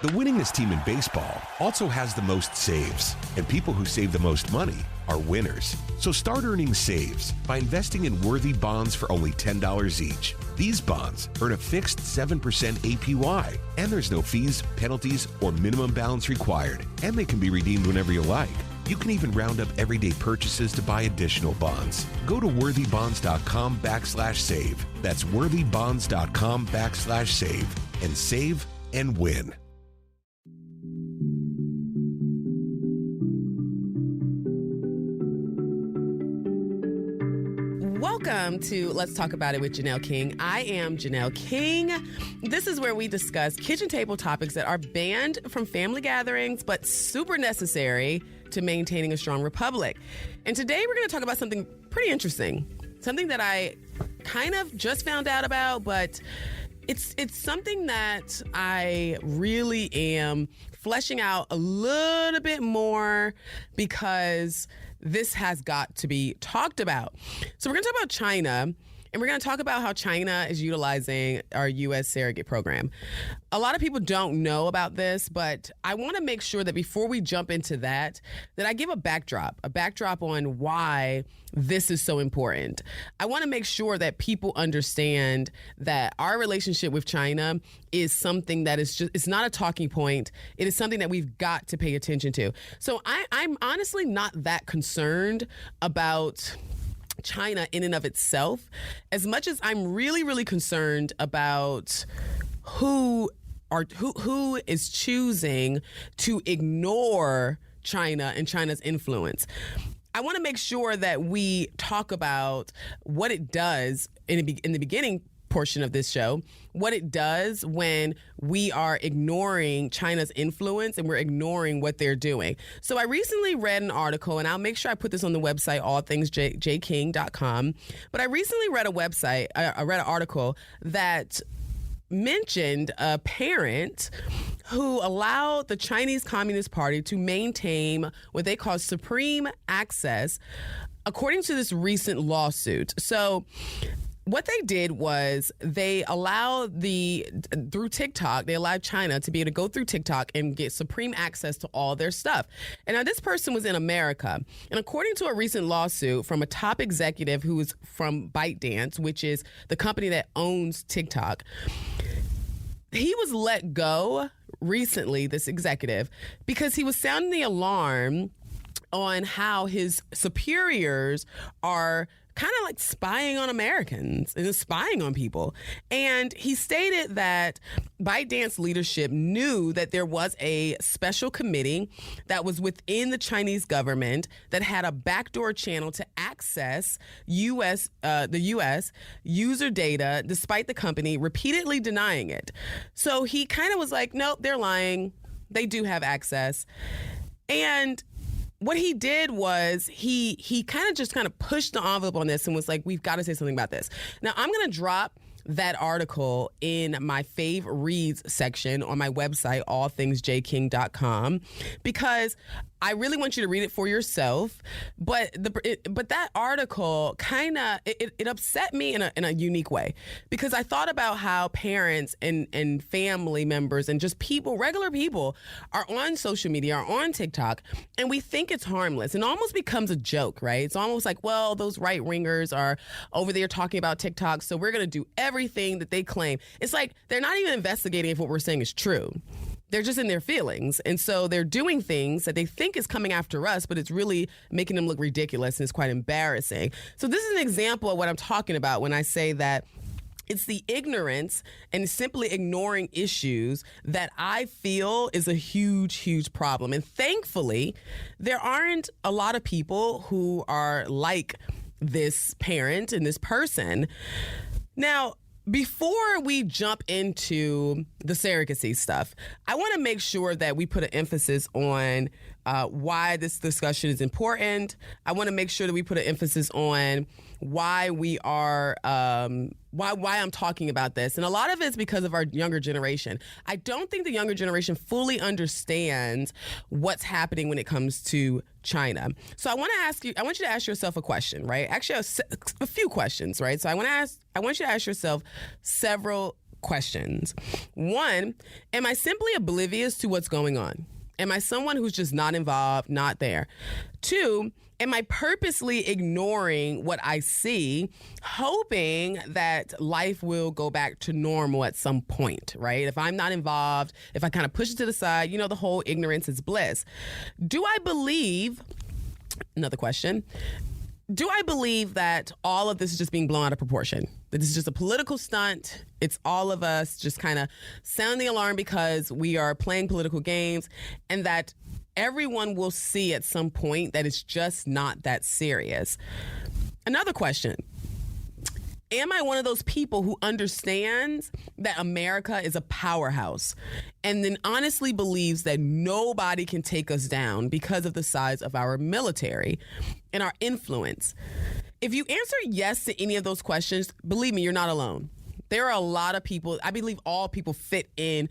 The winningest team in baseball also has the most saves, and people who save the most money are winners. So start earning saves by investing in worthy bonds for only $10 each. These bonds earn a fixed 7% APY, and there's no fees, penalties, or minimum balance required, and they can be redeemed whenever you like. You can even round up everyday purchases to buy additional bonds. Go to worthybonds.com/save. That's worthybonds.com/save and save and win. Welcome to Let's Talk About It with Janelle King. I am Janelle King. This is where we discuss kitchen table topics that are banned from family gatherings, but super necessary to maintaining a strong republic. And today we're going to talk about something pretty interesting, something that I kind of just found out about, but it's something that I really am fleshing out a little bit more because this has got to be talked about. So we're going to talk about China, and we're going to talk about how China is utilizing our U.S. surrogate program. A lot of people don't know about this, but I want to make sure that before we jump into that I give a backdrop on why this is so important. I want to make sure that people understand that our relationship with China is something that is just, it's not a talking point. It is something that we've got to pay attention to. So I'm honestly not that concerned about China in and of itself, as much as I'm really, really concerned about who is choosing to ignore China and China's influence. I want to make sure that we talk about what it does in the beginning portion of this show, what it does when we are ignoring China's influence and we're ignoring what they're doing. So I recently read an article, and I'll make sure I put this on the website, allthingsjking.com. But I recently read I read an article that mentioned a parent who allowed the Chinese Communist Party to maintain what they call supreme access, according to this recent lawsuit. So what they did was they allowed through TikTok, they allowed China to be able to go through TikTok and get supreme access to all their stuff. And now this person was in America. And according to a recent lawsuit from a top executive who is from ByteDance, which is the company that owns TikTok, he was let go recently, this executive, because he was sounding the alarm on how his superiors are kind of like spying on Americans and spying on people. And he stated that ByteDance leadership knew that there was a special committee that was within the Chinese government that had a backdoor channel to access the U.S. user data, despite the company repeatedly denying it. So he kind of was like, nope, they're lying. They do have access. And what he did was he kind of pushed the envelope on this and was like, we've got to say something about this. Now, I'm going to drop that article in my fave reads section on my website, allthingsjking.com, because I really want you to read it for yourself. But that article kind of it upset me in a unique way, because I thought about how parents and family members and just people, regular people, are on social media, are on TikTok, and we think it's harmless and almost becomes a joke, right? It's almost like, well, those right wingers are over there talking about TikTok, so we're going to do everything that they claim. It's like they're not even investigating if what we're saying is true. They're just in their feelings. And so they're doing things that they think is coming after us, but it's really making them look ridiculous, and it's quite embarrassing. So this is an example of what I'm talking about when I say that it's the ignorance and simply ignoring issues that I feel is a huge, huge problem. And thankfully, there aren't a lot of people who are like this parent and this person. Now, before we jump into the surrogacy stuff, I want to make sure that we put an emphasis on why this discussion is important. I want to make sure that we put an emphasis on why we are why I'm talking about this. And a lot of it's because of our younger generation. I don't think the younger generation fully understands what's happening when it comes to China. So I want you to ask yourself a question, right? Actually, a few questions, right? So I want you to ask yourself several questions. One, am I simply oblivious to what's going on? Am I someone who's just not involved, not there? Two, am I purposely ignoring what I see, hoping that life will go back to normal at some point, right? If I'm not involved, if I kind of push it to the side, the whole ignorance is bliss. Do I believe, another question, do I believe that all of this is just being blown out of proportion? That this is just a political stunt? It's all of us just kind of sounding the alarm because we are playing political games, and that everyone will see at some point that it's just not that serious. Another question. Am I one of those people who understands that America is a powerhouse and then honestly believes that nobody can take us down because of the size of our military and our influence? If you answer yes to any of those questions, believe me, you're not alone. There are a lot of people, I believe all people fit in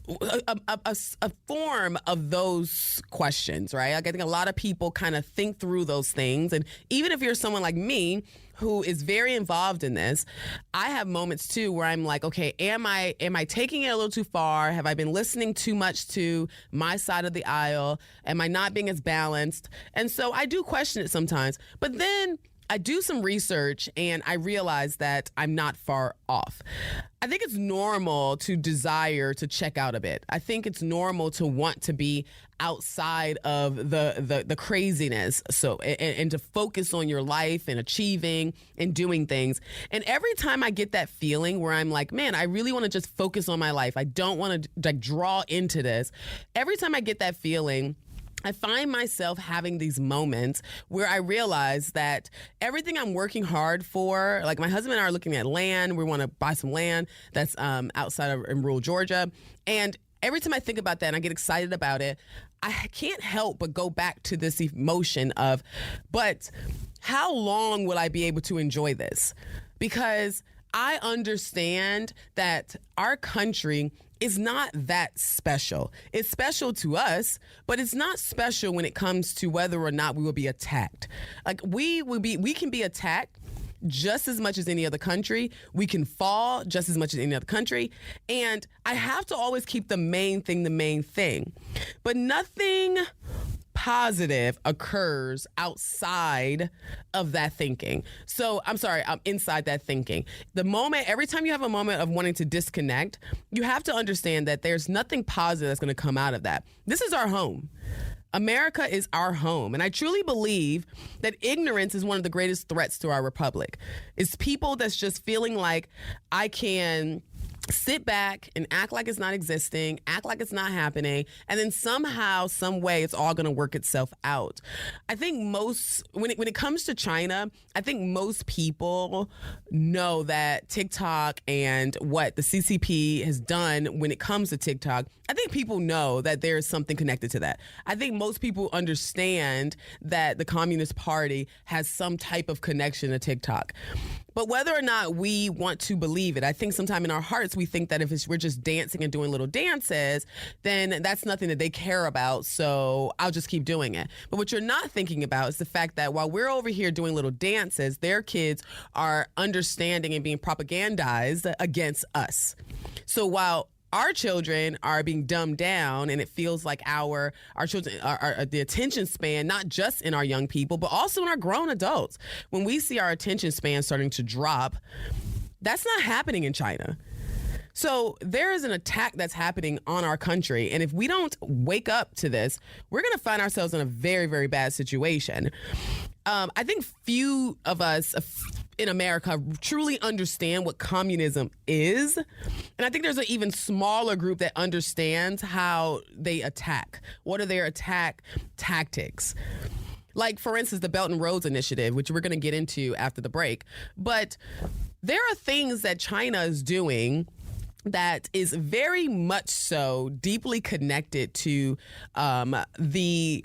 a form of those questions, right? Like I think a lot of people kind of think through those things. And even if you're someone like me who is very involved in this, I have moments too where I'm like, okay, am I taking it a little too far? Have I been listening too much to my side of the aisle? Am I not being as balanced? And so I do question it sometimes. But then I do some research and I realize that I'm not far off. I think it's normal to desire to check out a bit. I think it's normal to want to be outside of the craziness. So and to focus on your life and achieving and doing things. And every time I get that feeling where I'm like, man, I really want to just focus on my life. I don't want to draw into this. Every time I get that feeling, I find myself having these moments where I realize that everything I'm working hard for, like my husband and I are looking at land. We want to buy some land that's outside of in rural Georgia. And every time I think about that and I get excited about it, I can't help but go back to this emotion of, but how long will I be able to enjoy this? Because I understand that our country is not that special. It's special to us, but it's not special when it comes to whether or not we will be attacked. Like we can be attacked just as much as any other country. We can fall just as much as any other country. And I have to always keep the main thing. But nothing positive occurs outside of that thinking. So I'm sorry, I'm inside that thinking. Every time you have a moment of wanting to disconnect, you have to understand that there's nothing positive that's going to come out of that. This is our home. America is our home. And I truly believe that ignorance is one of the greatest threats to our republic. It's people that's just feeling like I can sit back and act like it's not existing, act like it's not happening, and then somehow, some way, it's all going to work itself out. I think when it comes to China, I think most people know that TikTok and what the CCP has done when it comes to TikTok, I think people know that there is something connected to that. I think most people understand that the Communist Party has some type of connection to TikTok. But whether or not we want to believe it, I think sometime in our hearts we think that if we're just dancing and doing little dances, then that's nothing that they care about, so I'll just keep doing it. But what you're not thinking about is the fact that while we're over here doing little dances, their kids are understanding and being propagandized against us. So while our children are being dumbed down, and it feels like our children are the attention span, not just in our young people, but also in our grown adults. When we see our attention span starting to drop, that's not happening in China. So there is an attack that's happening on our country. And if we don't wake up to this, we're going to find ourselves in a very, very bad situation. I think few of us in America truly understand what communism is. And I think there's an even smaller group that understands how they attack. What are their attack tactics? Like, for instance, the Belt and Roads Initiative, which we're going to get into after the break. But there are things that China is doing that is very much so deeply connected to the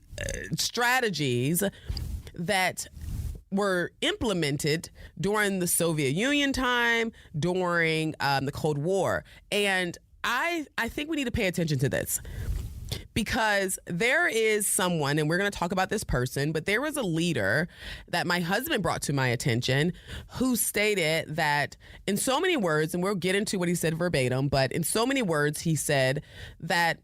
strategies that were implemented during the Soviet Union time, during the Cold War. And I think we need to pay attention to this. because there is someone, and we're going to talk about this person, but there was a leader that my husband brought to my attention who stated that in so many words, and we'll get into what he said verbatim, but in so many words, he said that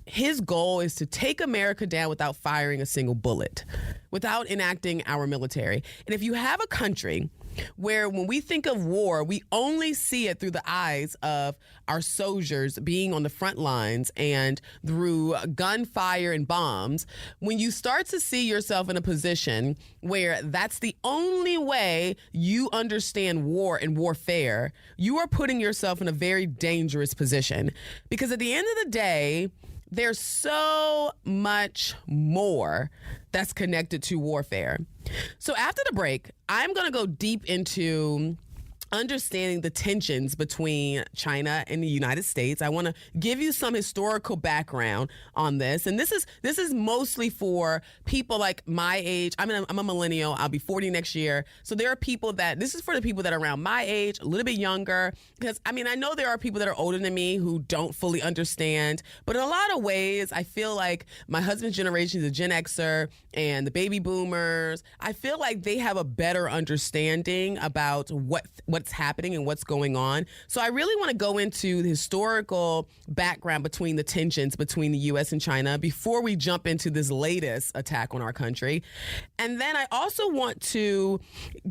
his goal is to take America down without firing a single bullet, without enacting our military. And if you have a country where when we think of war, we only see it through the eyes of our soldiers being on the front lines and through gunfire and bombs, when you start to see yourself in a position where that's the only way you understand war and warfare, you are putting yourself in a very dangerous position. Because at the end of the day, there's so much more that's connected to warfare. So after the break, I'm going to go deep into understanding the tensions between China and the United States. I want to give you some historical background on this. And this is mostly for people like my age. I'm a millennial. I'll be 40 next year. So there are people this is for the people that are around my age, a little bit younger. Because, I know there are people that are older than me who don't fully understand. But in a lot of ways, I feel like my husband's generation is a Gen Xer and the baby boomers. I feel like they have a better understanding about what's happening and what's going on. So I really want to go into the historical background between the tensions between the U.S. and China before we jump into this latest attack on our country. And then I also want to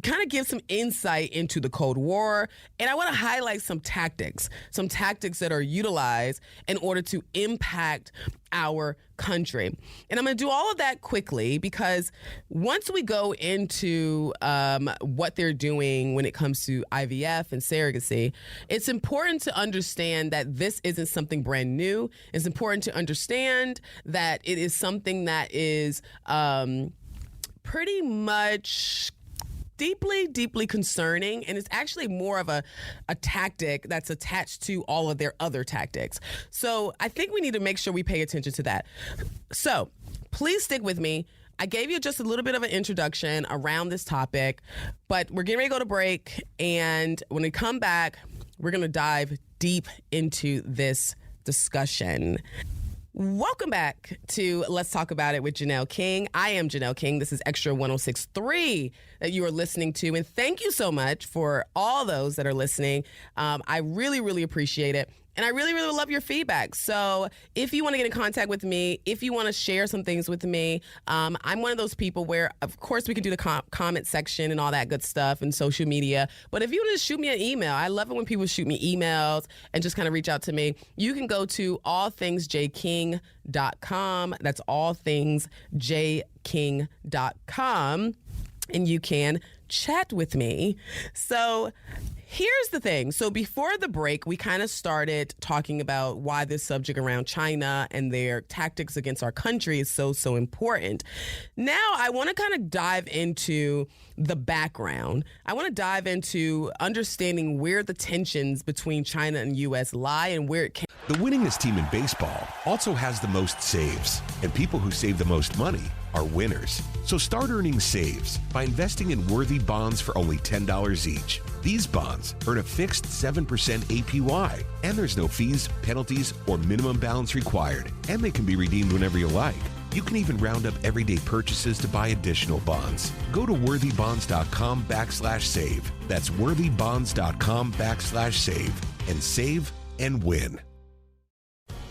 kind of give some insight into the Cold War. And I want to highlight some tactics that are utilized in order to impact our country. And I'm going to do all of that quickly because once we go into what they're doing when it comes to IVF and surrogacy, it's important to understand that this isn't something brand new. It's important to understand that it is something that is pretty much deeply concerning, and it's actually more of a tactic that's attached to all of their other tactics. So I think we need to make sure we pay attention to that. So please stick with me. I gave you just a little bit of an introduction around this topic, but we're getting ready to go to break, and when we come back, we're going to dive deep into this discussion. Welcome back to Let's Talk About It with Janelle King. I am Janelle King. This is Extra 106.3 that you are listening to. And thank you so much for all those that are listening. I really appreciate it. And I really love your feedback. So if you want to get in contact with me, if you want to share some things with me, I'm one of those people where, of course, we can do the comment section and all that good stuff and social media. But if you want to shoot me an email, I love it when people shoot me emails and just kind of reach out to me. You can go to allthingsjking.com. That's allthingsjking.com. And you can chat with me. So here's the thing. So before the break, we kind of started talking about why this subject around China and their tactics against our country is so important. Now, I want to kind of dive into the background. I want to dive into understanding where the tensions between China and U.S. lie and where it came. The winningest team in baseball also has the most saves, and people who save the most money are winners. So start earning saves by investing in worthy bonds for only $10 each. These bonds earn a fixed 7% APY, and there's no fees, penalties, or minimum balance required, and they can be redeemed whenever you like. You can even round up everyday purchases to buy additional bonds. Go to worthybonds.com/save. That's worthybonds.com/save and save and win.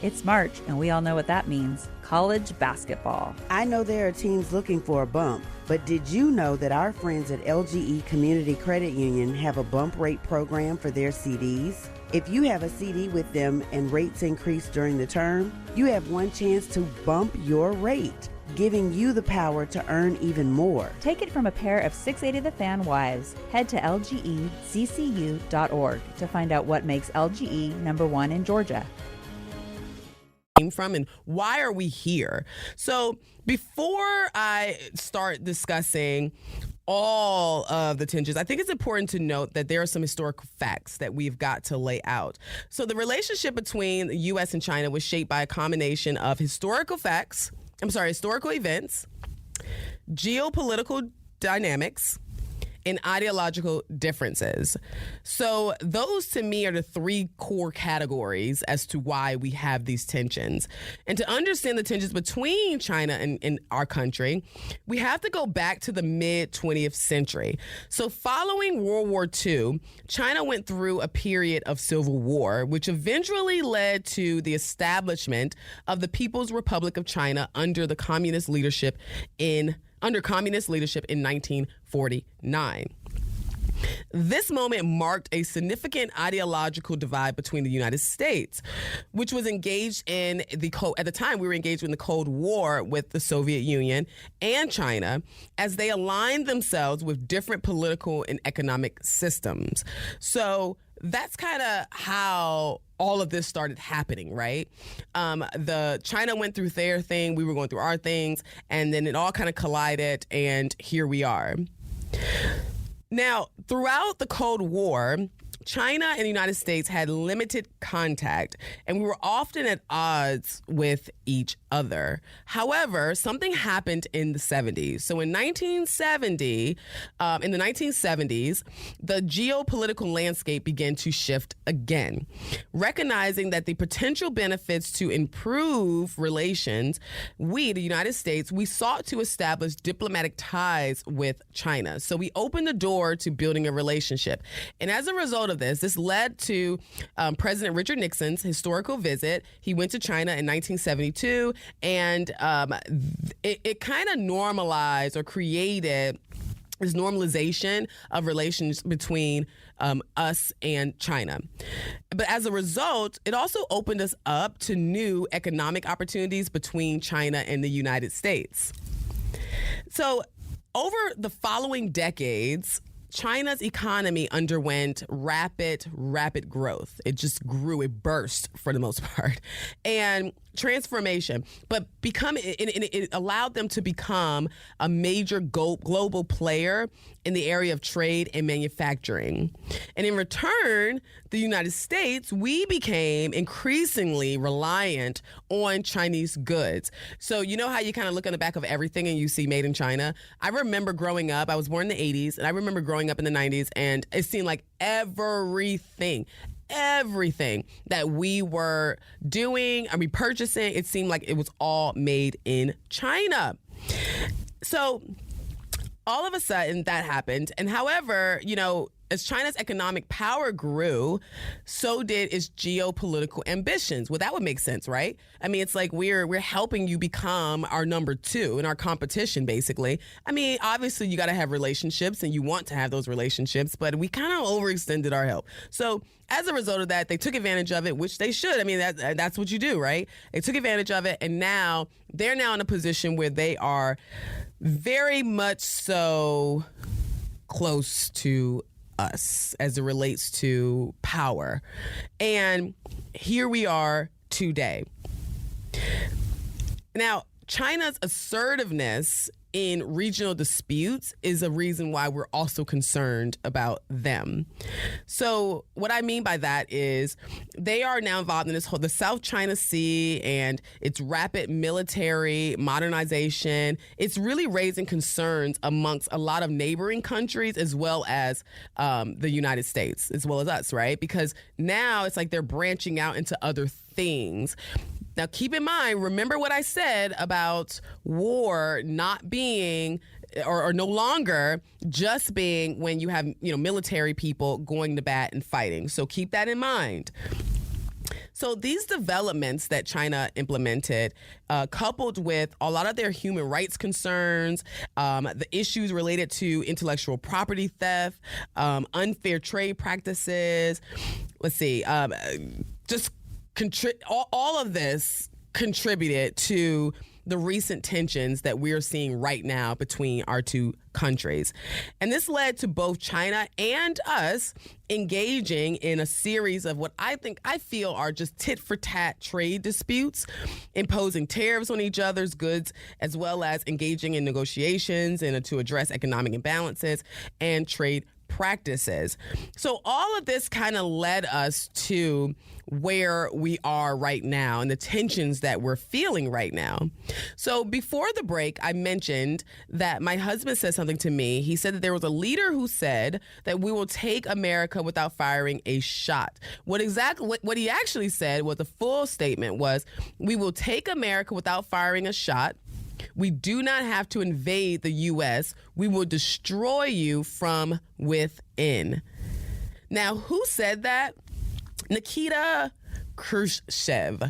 It's March, and we all know what that means. College basketball. I know there are teams looking for a bump, but did you know that our friends at LGE Community Credit Union have a bump rate program for their CDs? If you have a CD with them and rates increase during the term, you have one chance to bump your rate, giving you the power to earn even more. Take it from a pair of 680 The Fan wives. Head to lgeccu.org to find out what makes LGE number one in Georgia. From and why are we here? So before I start discussing all of the tensions, I think it's important to note that there are some historical facts that we've got to lay out. So the relationship between the U.S. and China was shaped by a combination of historical events, geopolitical dynamics, and ideological differences. So those to me are the three core categories as to why we have these tensions. And to understand the tensions between China and our country, we have to go back to the mid-20th century. So following World War II, China went through a period of civil war, which eventually led to the establishment of the People's Republic of China under communist leadership in 1949. This moment marked a significant ideological divide between the United States, which was engaged in at the time we were engaged in the Cold War with the Soviet Union and China, as they aligned themselves with different political and economic systems. So that's kind of how all of this started happening, right? The China went through their thing, we were going through our things, and then it all kind of collided, and here we are. Now, throughout the Cold War, China and the United States had limited contact, and we were often at odds with each other. However, something happened in the 70s. So in the 1970s, the geopolitical landscape began to shift again. Recognizing that the potential benefits to improve relations, we, the United States, we sought to establish diplomatic ties with China. So we opened the door to building a relationship. And as a result of this led to President Richard Nixon's historical visit. He went to China in 1972, and it kind of normalized or created this normalization of relations between us and China. But as a result, it also opened us up to new economic opportunities between China and the United States. So over the following decades, China's economy underwent rapid growth. It just grew, it burst for the most part, and transformation. But it allowed them to become a major global player in the area of trade and manufacturing. And in return, the United States, we became increasingly reliant on Chinese goods. So you know how you kind of look on the back of everything and you see made in China? I remember growing up, I was born in the 80s, and I remember growing up in the 90s, and it seemed like everything that we were doing, purchasing, it seemed like it was all made in China. So all of a sudden that happened. And however, as China's economic power grew, so did its geopolitical ambitions. Well, that would make sense, right? I mean, it's like we're helping you become our number two in our competition, basically. I mean, obviously, you got to have relationships, and you want to have those relationships, but we kind of overextended our help. So as a result of that, they took advantage of it, which they should. I mean, that's what you do, right? They took advantage of it, and now they're in a position where they are very much so close to us as it relates to power. And here we are today. Now, China's assertiveness in regional disputes is a reason why we're also concerned about them. So what I mean by that is they are now involved in the South China Sea and its rapid military modernization. It's really raising concerns amongst a lot of neighboring countries as well as the United States, as well as us, right? Because now it's like they're branching out into other things. Now, keep in mind, remember what I said about war not being or no longer just being when you have, military people going to bat and fighting. So keep that in mind. So these developments that China implemented, coupled with a lot of their human rights concerns, the issues related to intellectual property theft, unfair trade practices, all of this contributed to the recent tensions that we're seeing right now between our two countries. And this led to both China and us engaging in a series of what I feel are just tit-for-tat trade disputes, imposing tariffs on each other's goods, as well as engaging in negotiations and to address economic imbalances and trade practices. So all of this kind of led us to where we are right now and the tensions that we're feeling right now. So before the break, I mentioned that my husband said something to me. He said that there was a leader who said that we will take America without firing a shot. What he actually said, what the full statement was, we will take America without firing a shot. We do not have to invade the U.S. We will destroy you from within. Now, who said that? Nikita Khrushchev.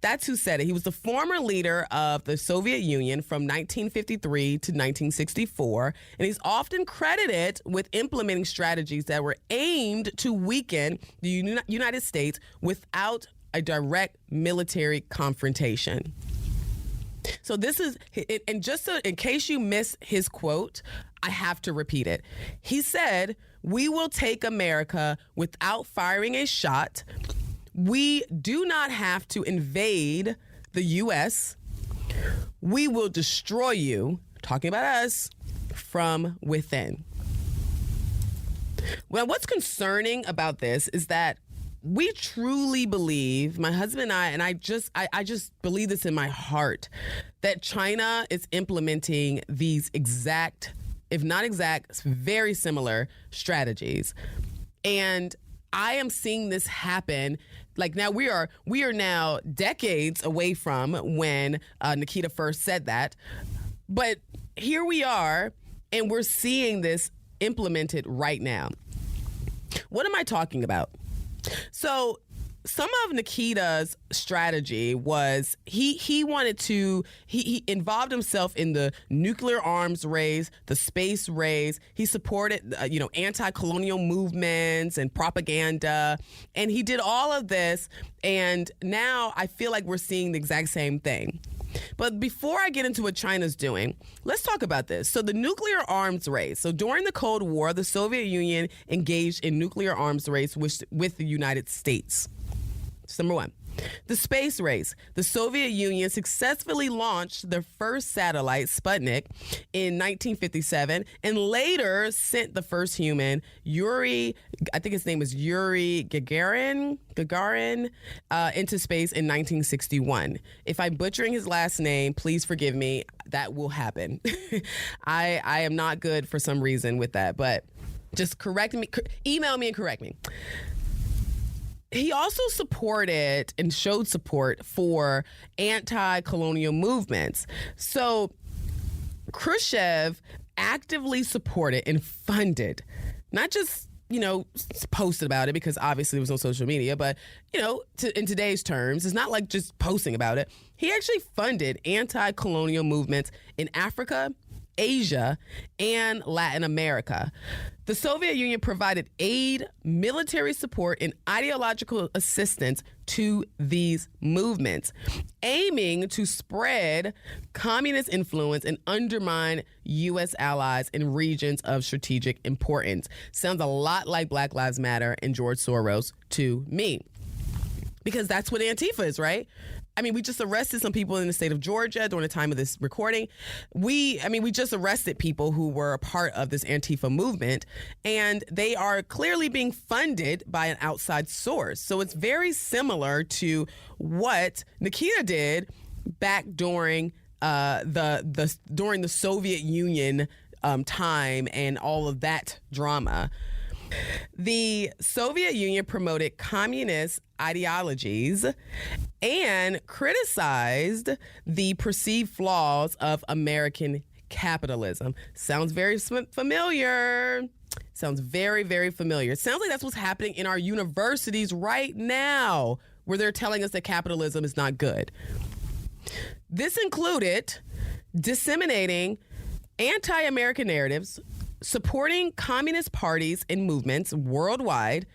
That's who said it. He was the former leader of the Soviet Union from 1953 to 1964, and he's often credited with implementing strategies that were aimed to weaken the United States without a direct military confrontation. So this is, and just so in case you miss his quote, I have to repeat it. He said, we will take America without firing a shot. We do not have to invade the U.S. We will destroy you, talking about us, from within. Well, what's concerning about this is that we truly believe, my husband and I just believe this in my heart, that China is implementing these exact, if not exact, very similar strategies. And I am seeing this happen. Like now we are now decades away from when Nikita first said that. But here we are, and we're seeing this implemented right now. What am I talking about? So some of Nikita's strategy was he involved himself in the nuclear arms race, the space race. He supported, anti-colonial movements and propaganda. And he did all of this. And now I feel like we're seeing the exact same thing. But before I get into what China's doing, let's talk about this. So the nuclear arms race. So during the Cold War, the Soviet Union engaged in nuclear arms race with the United States. That's number one. The space race. The Soviet Union successfully launched their first satellite, Sputnik, in 1957, and later sent the first human, I think his name was Yuri Gagarin, into space in 1961. If I'm butchering his last name, please forgive me. That will happen. I am not good for some reason with that, but just correct me, email me and correct me. He also supported and showed support for anti-colonial movements. So Khrushchev actively supported and funded, not just, posted about it because obviously it was on social media, but, in today's terms, it's not like just posting about it. He actually funded anti-colonial movements in Africa, Asia, and Latin America. The Soviet Union provided aid, military support, and ideological assistance to these movements, aiming to spread communist influence and undermine U.S. allies in regions of strategic importance. Sounds a lot like Black Lives Matter and George Soros to me. Because that's what Antifa is, right? I mean, we just arrested some people in the state of Georgia during the time of this recording. We just arrested people who were a part of this Antifa movement, and they are clearly being funded by an outside source. So it's very similar to what Nikita did back during during the Soviet Union time and all of that drama. The Soviet Union promoted communist ideologies and criticized the perceived flaws of American capitalism. Sounds very familiar. Sounds very, very familiar. It sounds like that's what's happening in our universities right now, where they're telling us that capitalism is not good. This included disseminating anti-American narratives, supporting communist parties and movements worldwide,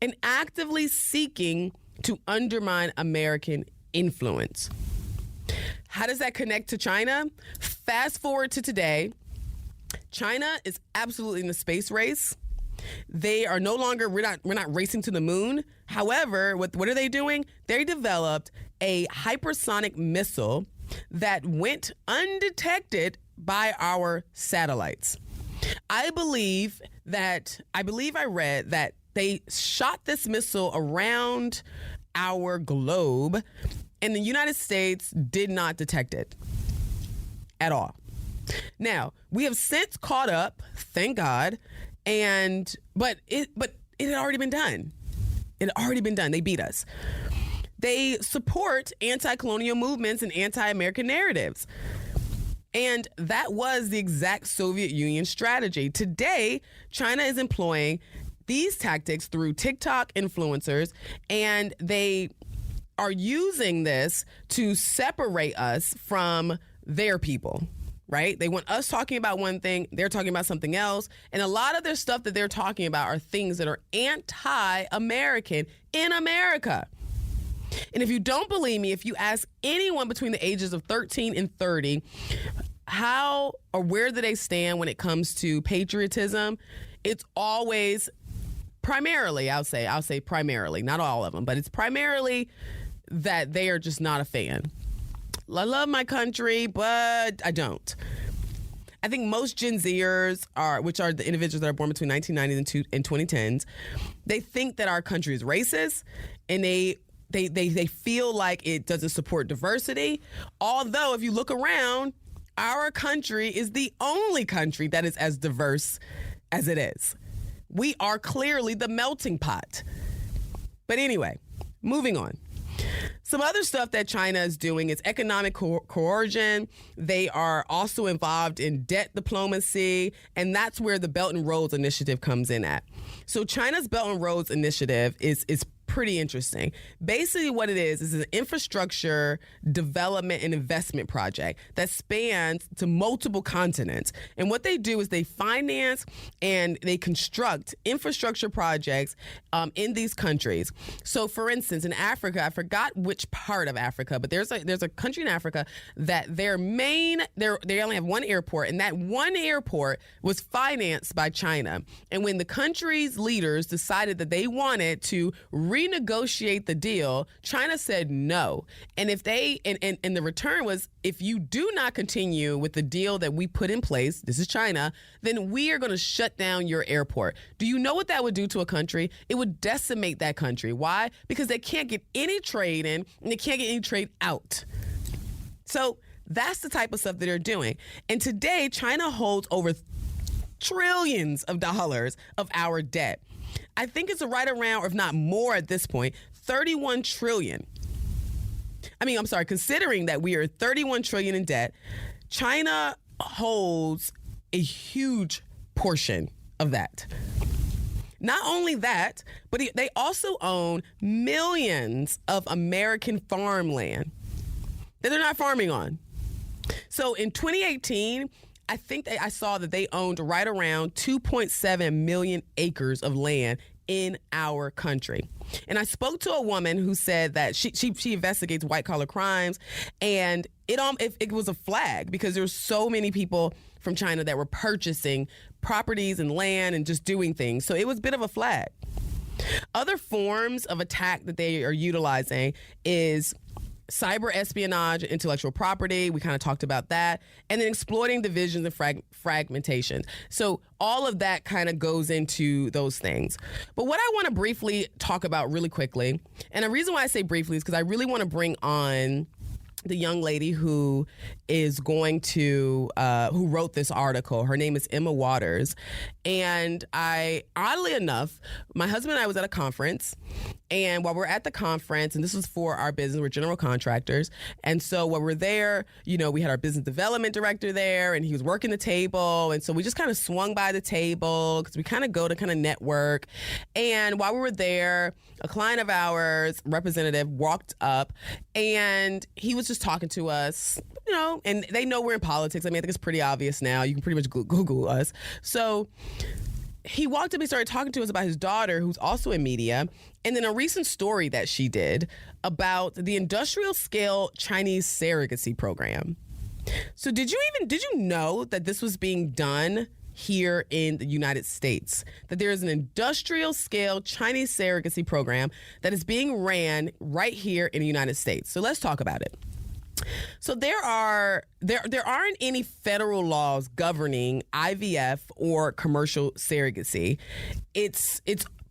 and actively seeking to undermine American influence. How does that connect to China? Fast forward to today. China is absolutely in the space race. They are no longer, we're not racing to the moon. However, what are they doing? They developed a hypersonic missile that went undetected by our satellites. I believe I read that they shot this missile around our globe, and the United States did not detect it at all. Now, we have since caught up, thank God, but it had already been done. It had already been done. They beat us. They support anti-colonial movements and anti-American narratives. And that was the exact Soviet Union strategy. Today, China is employing these tactics through TikTok influencers, and they are using this to separate us from their people, right? They want us talking about one thing, they're talking about something else. And a lot of their stuff that they're talking about are things that are anti-American in America. And if you don't believe me, if you ask anyone between the ages of 13 and 30, how or where do they stand when it comes to patriotism, it's always primarily, I'll say primarily, not all of them, but it's primarily that they are just not a fan. I love my country, but I don't. I think most Gen Zers which are the individuals that are born between 1990s and 2010s, they think that our country is racist, and they feel like it doesn't support diversity. Although if you look around, our country is the only country that is as diverse as it is. We are clearly the melting pot. But anyway, moving on. Some other stuff that China is doing is economic coercion. They are also involved in debt diplomacy, and that's where the Belt and Roads Initiative comes in at. So China's Belt and Roads Initiative is pretty interesting. Basically what it is an infrastructure development and investment project that spans to multiple continents. And what they do is they finance and they construct infrastructure projects in these countries. So for instance, in Africa, I forgot which part of Africa, but there's a country in Africa that they only have one airport, and that one airport was financed by China. And when the country's leaders decided that they wanted to renegotiate the deal, China said no. And if they and the return was, if you do not continue with the deal that we put in place, this is China, then we are going to shut down your airport. Do you know what that would do to a country? It would decimate that country. Why? Because they can't get any trade in and they can't get any trade out. So that's the type of stuff that they're doing. And today, China holds over trillions of dollars of our debt. I think it's right around, or if not more at this point, 31 trillion. Considering that we are 31 trillion in debt, China holds a huge portion of that. Not only that, but they also own millions of American farmland that they're not farming on. So in 2018, I think I saw that they owned right around 2.7 million acres of land in our country. And I spoke to a woman who said that she investigates white collar crimes, and it was a flag because there's so many people from China that were purchasing properties and land and just doing things. So it was a bit of a flag. Other forms of attack that they are utilizing is cyber espionage, intellectual property. We kind of talked about that. And then exploiting divisions and fragmentation. So all of that kind of goes into those things. But what I want to briefly talk about really quickly, and the reason why I say briefly is because I really want to bring on the young lady who is going to, who wrote this article. Her name is Emma Waters. And oddly enough, my husband and I was at a conference. And while we're at the conference, and this was for our business, we're general contractors. And so while we're there, we had our business development director there, and he was working the table. And so we just kind of swung by the table because we kind of go to kind of network. And while we were there, a client of ours, representative, walked up, and he was just talking to us, and they know we're in politics. I think it's pretty obvious now. You can pretty much Google us. So he walked up and started talking to us about his daughter, who's also in media, and then a recent story that she did about the industrial scale Chinese surrogacy program. So did you know that this was being done here in the United States, that there is an industrial scale Chinese surrogacy program that is being ran right here in the United States? So let's talk about it. So there aren't any federal laws governing IVF or commercial surrogacy. It's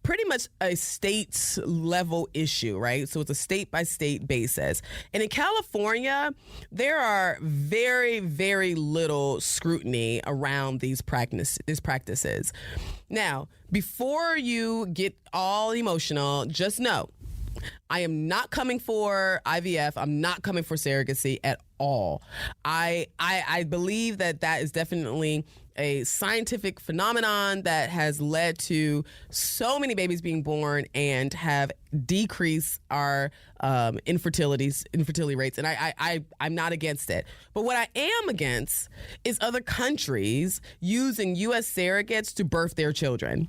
pretty much a state's level issue, right? So it's a state by state basis. And in California, there are very, very little scrutiny around these practices. Now, before you get all emotional, just know I am not coming for IVF. I'm not coming for surrogacy at all. I believe that is definitely a scientific phenomenon that has led to so many babies being born and have decreased our infertility rates. And I'm not against it. But what I am against is other countries using U.S. surrogates to birth their children.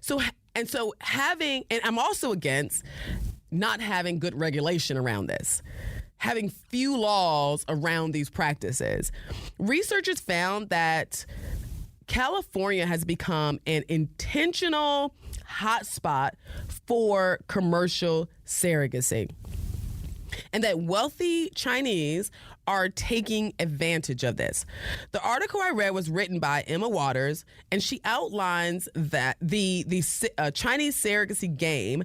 So I'm also against not having good regulation around this, having few laws around these practices. Researchers found that California has become an intentional hotspot for commercial surrogacy, and that wealthy Chinese are taking advantage of this. The article I read was written by Emma Waters, and she outlines that the Chinese surrogacy game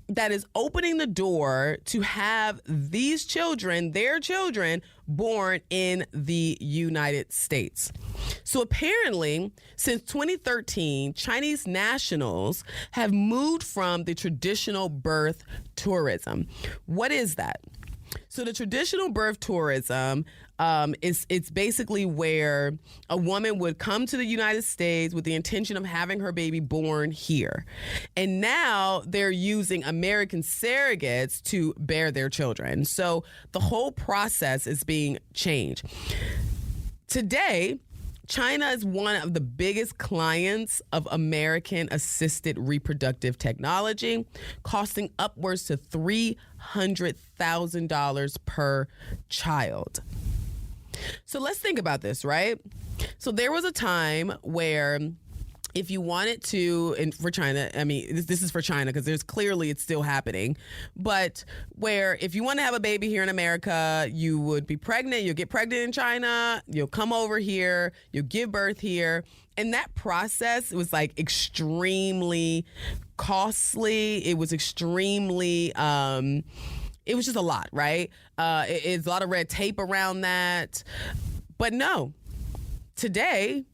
that is opening the door to have these children, their children, born in the United States. So apparently, since 2013, Chinese nationals have moved from the traditional birth tourism. What is that? So the traditional birth tourism it's basically where a woman would come to the United States with the intention of having her baby born here. And now they're using American surrogates to bear their children. So the whole process is being changed. Today, China is one of the biggest clients of American assisted reproductive technology, costing upwards to $300,000 per child. So let's think about this, right? So there was a time where if you wanted to, and for China, I mean, this is for China because it's still happening, but where if you want to have a baby here in America, you would be pregnant, you'll get pregnant in China, you'll come over here, you'll give birth here. And that process was like extremely costly. It was extremely, it was just a lot, right? It's a lot of red tape around that. But no, today,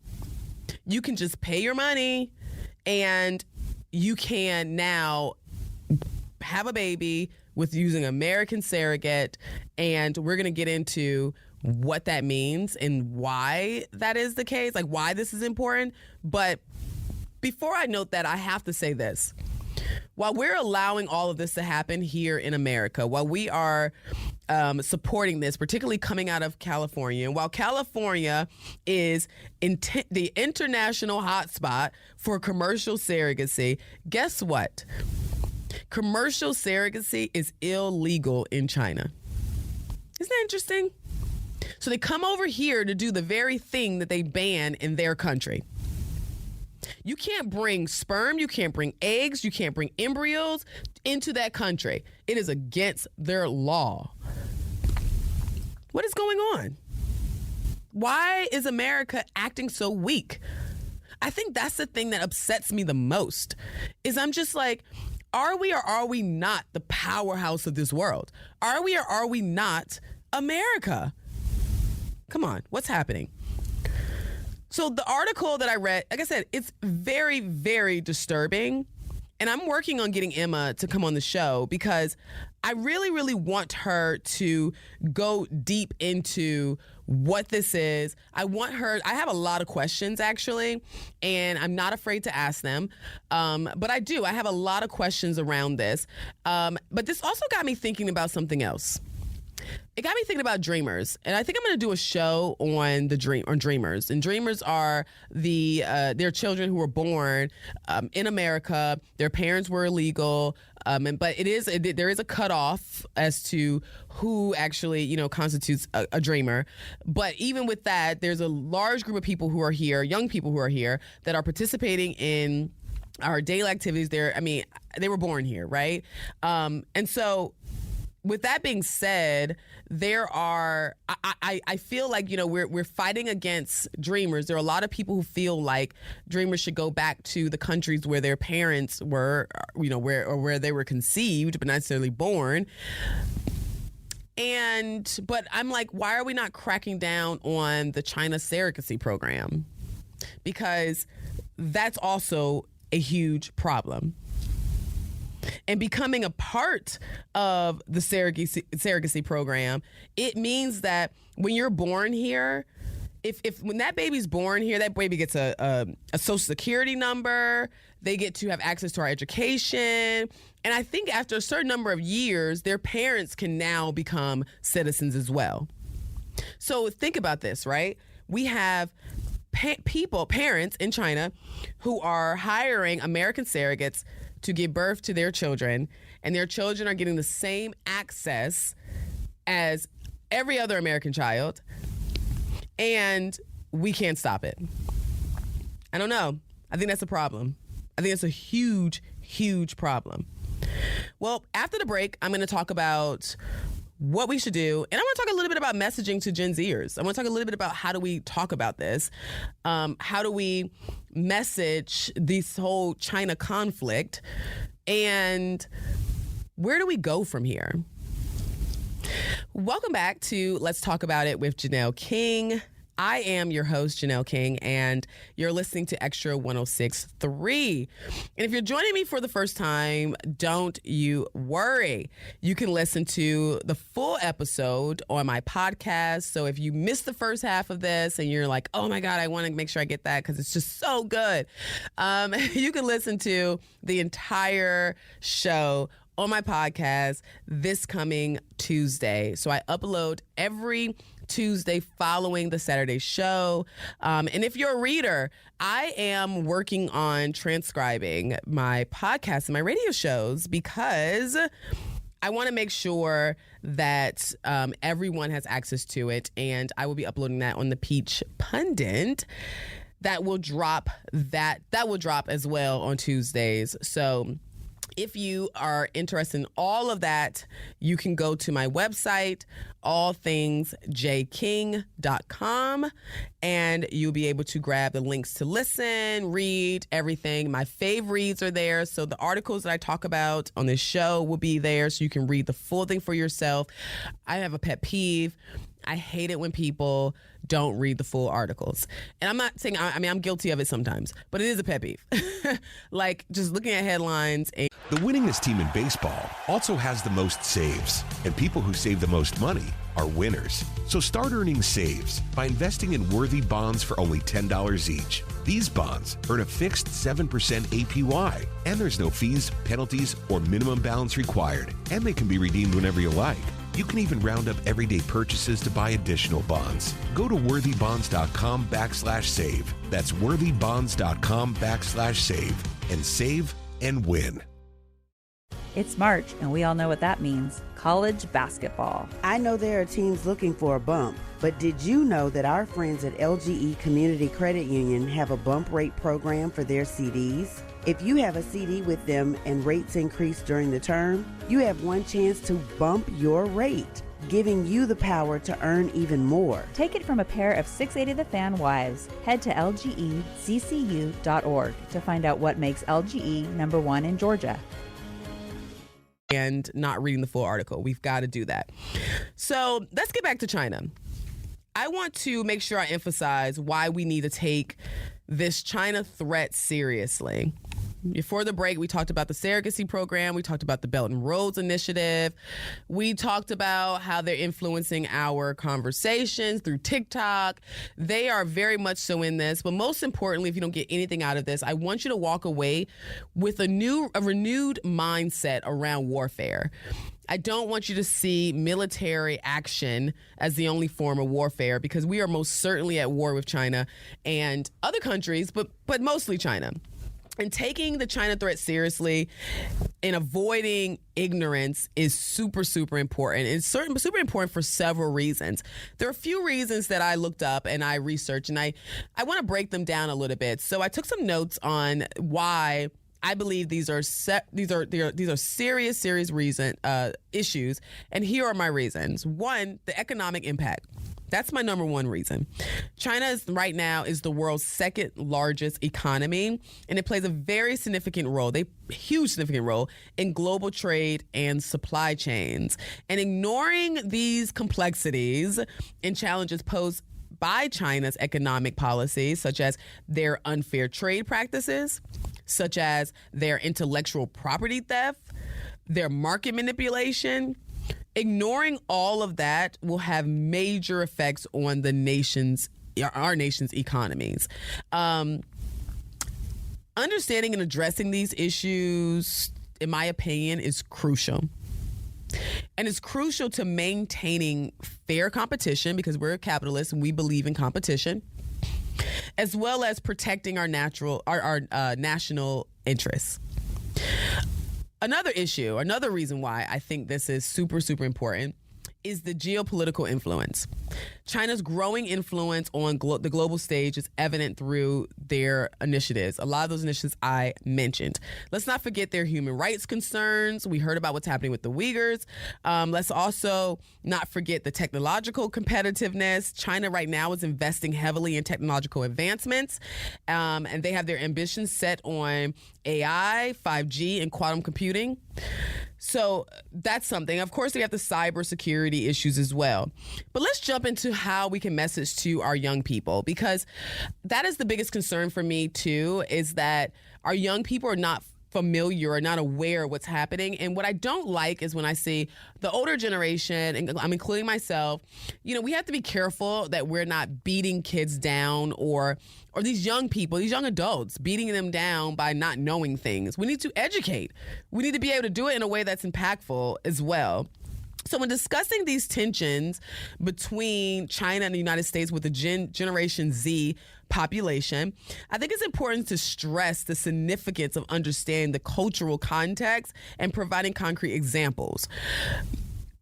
you can just pay your money and you can now have a baby with using American surrogate. And we're going to get into what that means and why that is the case, like why this is important. But before I note that, I have to say this. While we're allowing all of this to happen here in America, while we are supporting this, particularly coming out of California, and while California is the international hotspot for commercial surrogacy, guess what? Commercial surrogacy is illegal in China. Isn't that interesting? So they come over here to do the very thing that they ban in their country. You can't bring sperm, you can't bring eggs, you can't bring embryos into that country. It is against their law. What is going on? Why is America acting so weak? I think that's the thing that upsets me the most, is I'm just like, are we or are we not the powerhouse of this world? Are we or are we not America? Come on, what's happening? So the article that I read, like I said, it's very, very disturbing. And I'm working on getting Emma to come on the show because I really, really want her to go deep into what this is. I have a lot of questions actually, and I'm not afraid to ask them. But I have a lot of questions around this. But this also got me thinking about something else. It got me thinking about dreamers, and I think I'm going to do a show on dreamers. And dreamers are their children who were born in America. Their parents were illegal, but there is a cutoff as to who actually constitutes a dreamer. But even with that, there's a large group of people who are here, young people who are here, that are participating in our daily activities. They were born here, right? And so with that being said, I feel like, we're fighting against dreamers. There are a lot of people who feel like dreamers should go back to the countries where their parents were, where they were conceived, but not necessarily born. But I'm like, why are we not cracking down on the China surrogacy program? Because that's also a huge problem. And becoming a part of the surrogacy program, it means that when you're born here, when that baby's born here, that baby gets a social security number, they get to have access to our education. And I think after a certain number of years, their parents can now become citizens as well. So think about this, right? We have parents in China who are hiring American surrogates to give birth to their children, and their children are getting the same access as every other American child, and we can't stop it. I don't know. I think that's a problem. I think it's a huge, huge problem. Well, after the break, I'm going to talk about what we should do. And I want to talk a little bit about messaging to Gen Zers. I want to talk a little bit about how do we talk about this? How do we message this whole China conflict? And where do we go from here? Welcome back to Let's Talk About It with Janelle King. I am your host, Janelle King, and you're listening to Extra 106.3. And if you're joining me for the first time, don't you worry. You can listen to the full episode on my podcast. So if you missed the first half of this and you're like, oh my God, I want to make sure I get that because it's just so good, you can listen to the entire show on my podcast this coming Tuesday. So I upload every Tuesday following the Saturday show. And if you're a reader, I am working on transcribing my podcasts and my radio shows because I want to make sure that everyone has access to it. And I will be uploading that on the Peach Pundit. That will drop as well on Tuesdays. So if you are interested in all of that, you can go to my website, allthingsjking.com, and you'll be able to grab the links to listen, read, everything. My fave reads are there. So the articles that I talk about on this show will be there so you can read the full thing for yourself. I have a pet peeve. I hate it when people don't read the full articles. And I'm not saying, I'm guilty of it sometimes, but it is a pet peeve. Like just looking at headlines. The winningest team in baseball also has the most saves, and people who save the most money are winners. So start earning saves by investing in worthy bonds for only $10 each. These bonds earn a fixed 7% APY, and there's no fees, penalties, or minimum balance required, and they can be redeemed whenever you like. You can even round up everyday purchases to buy additional bonds. Go to worthybonds.com/save. That's worthybonds.com/save and save and win. It's March, and we all know what that means. College basketball. I know there are teams looking for a bump, but did you know that our friends at LGE Community Credit Union have a bump rate program for their CDs? If you have a CD with them and rates increase during the term, you have one chance to bump your rate, giving you the power to earn even more. Take it from a pair of 680 The Fan wives. Head to lgeccu.org to find out what makes LGE number one in Georgia. And not reading the full article. We've got to do that. So let's get back to China. I want to make sure I emphasize why we need to take this China threat seriously. Before the break, we talked about the surrogacy program. We talked about the Belt and Roads Initiative. We talked about how they're influencing our conversations through TikTok. They are very much so in this. But most importantly, if you don't get anything out of this, I want you to walk away with a renewed mindset around warfare. I don't want you to see military action as the only form of warfare, because we are most certainly at war with China and other countries, but mostly China. And taking the China threat seriously and avoiding ignorance is super, super important. It's super important for several reasons. There are a few reasons that I looked up and I researched, and I want to break them down a little bit. So I took some notes on why I believe these are serious issues, and here are my reasons. One, the economic impact. That's my number one reason. China right now is the world's second largest economy, and it plays a very significant role, huge significant role in global trade and supply chains. And ignoring these complexities and challenges posed by China's economic policies, such as their unfair trade practices, such as their intellectual property theft, their market manipulation. Ignoring all of that will have major effects on our nation's economies. Understanding and addressing these issues, in my opinion, is crucial. And it's crucial to maintaining fair competition, because we're capitalists and we believe in competition, as well as protecting our national interests. Another reason why I think this is super, super important is the geopolitical influence. China's growing influence on the global stage is evident through their initiatives. A lot of those initiatives I mentioned. Let's not forget their human rights concerns. We heard about what's happening with the Uyghurs. Let's also not forget the technological competitiveness. China right now is investing heavily in technological advancements, and they have their ambitions set on AI, 5G, and quantum computing. So that's something. Of course, they have the cybersecurity issues as well. But let's jump into how we can message to our young people, because that is the biggest concern for me, too, is that our young people are not familiar or not aware of what's happening. And what I don't like is when I see the older generation, and I'm including myself, we have to be careful that we're not beating kids down or these young people, these young adults, beating them down by not knowing things. We need to educate. We need to be able to do it in a way that's impactful as well. So when discussing these tensions between China and the United States with the Generation Z population, I think it's important to stress the significance of understanding the cultural context and providing concrete examples.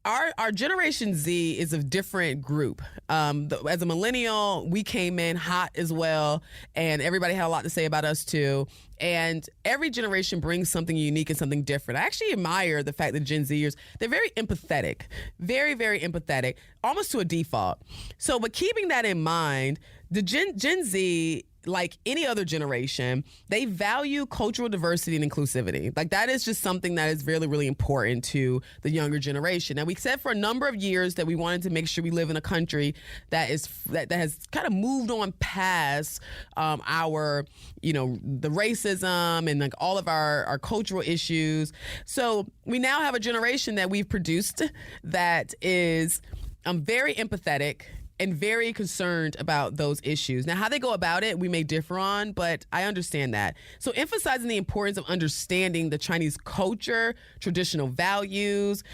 Our Generation Z is a different group. As a millennial, we came in hot as well, and everybody had a lot to say about us too. And every generation brings something unique and something different. I actually admire the fact that Gen Zers, they're very empathetic, very, very empathetic, almost to a default. So, but keeping that in mind, the Gen Z, like any other generation, they value cultural diversity and inclusivity. Like, that is just something that is really, really important to the younger generation. And we said for a number of years that we wanted to make sure we live in a country that has kind of moved on past our, the racism and like all of our cultural issues. So we now have a generation that we've produced that is very empathetic and very concerned about those issues. Now, how they go about it, we may differ on, but I understand that. So emphasizing the importance of understanding the Chinese culture, traditional values,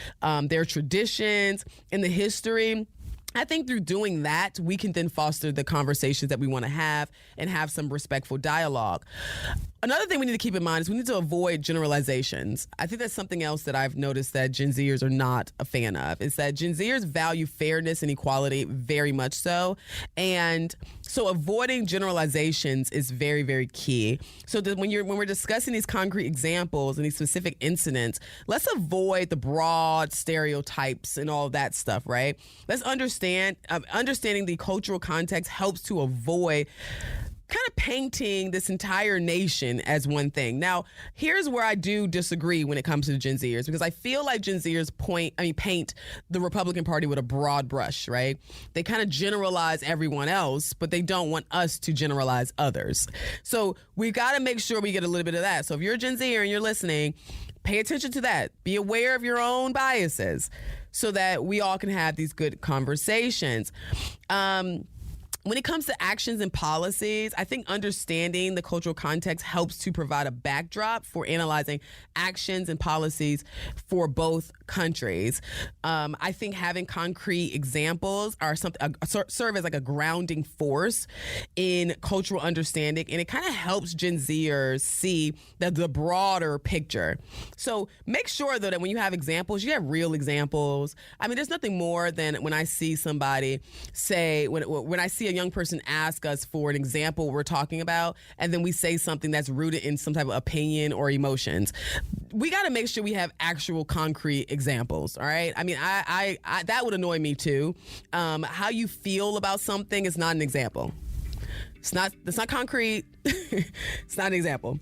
their traditions, and the history. I think through doing that, we can then foster the conversations that we want to have and have some respectful dialogue. Another thing we need to keep in mind is we need to avoid generalizations. I think that's something else that I've noticed that Gen Zers are not a fan of, is that Gen Zers value fairness and equality very much so. And so avoiding generalizations is very, very key. So that when we're discussing these concrete examples and these specific incidents, let's avoid the broad stereotypes and all of that stuff, right? Let's understanding the cultural context helps to avoid kind of painting this entire nation as one thing. Now, here's where I do disagree when it comes to the Gen Zers, because I feel like Gen Zers paint the Republican Party with a broad brush, right? They kind of generalize everyone else, but they don't want us to generalize others. So we got to make sure we get a little bit of that. So if you're a Gen Zer and you're listening, pay attention to that. Be aware of your own biases so that we all can have these good conversations. When it comes to actions and policies, I think understanding the cultural context helps to provide a backdrop for analyzing actions and policies for both countries. I think having concrete examples serve as like a grounding force in cultural understanding, and it kind of helps Gen Zers see the broader picture. So make sure though that when you have examples, you have real examples. I mean, there's nothing more than when I see somebody say, when I see a young person asks us for an example we're talking about, and then we say something that's rooted in some type of opinion or emotions. We got to make sure we have actual concrete examples, all right? I mean, I that would annoy me too. How you feel about something is not an example. That's not concrete. It's not an example.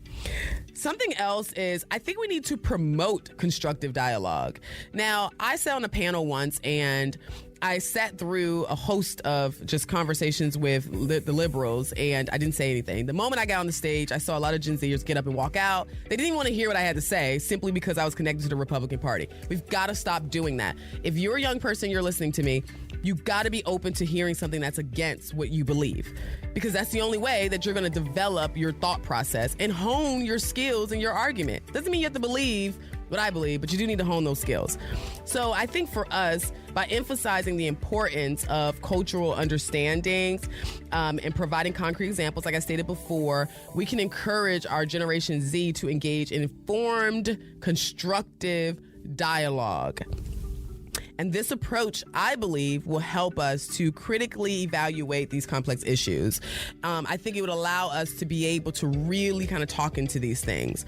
Something else is, I think we need to promote constructive dialogue. Now, I sat on a panel once and I sat through a host of just conversations with the liberals, and I didn't say anything. The moment I got on the stage, I saw a lot of Gen Zers get up and walk out. They didn't even want to hear what I had to say simply because I was connected to the Republican Party. We've got to stop doing that. If you're a young person, you're listening to me, you've got to be open to hearing something that's against what you believe, because that's the only way that you're going to develop your thought process and hone your skills in your argument. Doesn't mean you have to believe what I believe, but you do need to hone those skills. So I think for us, by emphasizing the importance of cultural understandings and providing concrete examples, like I stated before, we can encourage our Generation Z to engage in informed, constructive dialogue. And this approach, I believe, will help us to critically evaluate these complex issues. I think it would allow us to be able to really kind of talk into these things.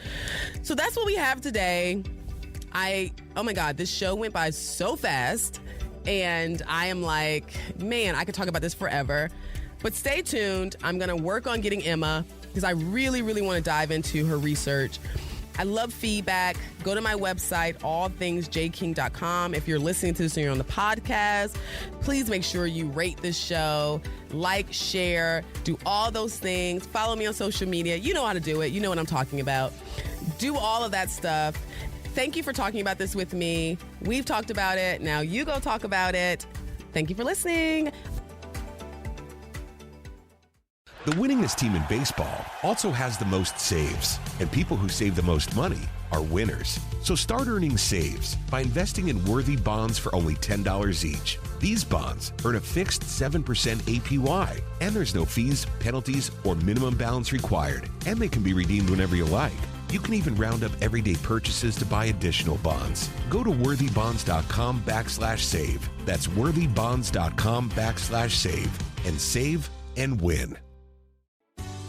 So that's what we have today. Oh my God, this show went by so fast. And I am like, man, I could talk about this forever. But stay tuned. I'm going to work on getting Emma because I really, really want to dive into her research. I love feedback. Go to my website, allthingsjking.com. If you're listening to this and you're on the podcast, please make sure you rate this show, like, share, do all those things. Follow me on social media. You know how to do it. You know what I'm talking about. Do all of that stuff. Thank you for talking about this with me. We've talked about it. Now you go talk about it. Thank you for listening. The winningest team in baseball also has the most saves, and people who save the most money are winners. So start earning saves by investing in worthy bonds for only $10 each. These bonds earn a fixed 7% APY, and there's no fees, penalties, or minimum balance required, and they can be redeemed whenever you like. You can even round up everyday purchases to buy additional bonds. Go to worthybonds.com/save. That's worthybonds.com/save and save and win.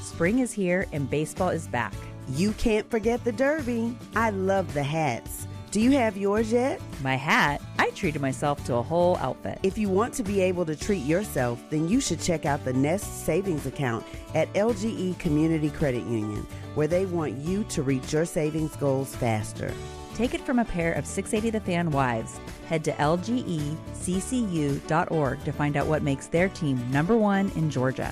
Spring is here and baseball is back. You can't forget the Derby. I love the hats. Do you have yours yet? My hat? I treated myself to a whole outfit. If you want to be able to treat yourself, then you should check out the Nest Savings Account at LGE Community Credit Union, where they want you to reach your savings goals faster. Take it from a pair of 680 The Fan wives. Head to lgeccu.org to find out what makes their team #1 in Georgia.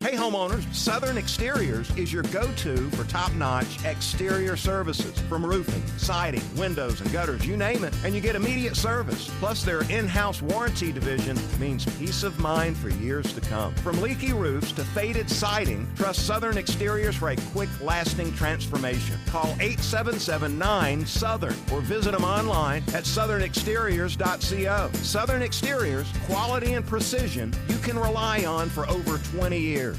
Hey homeowners, Southern Exteriors is your go-to for top-notch exterior services. From roofing, siding, windows, and gutters, you name it, and you get immediate service. Plus, their in-house warranty division means peace of mind for years to come. From leaky roofs to faded siding, trust Southern Exteriors for a quick, lasting transformation. Call 877-9-SOUTHERN or visit them online at southernexteriors.co. Southern Exteriors, quality and precision you can rely on for over 20 years.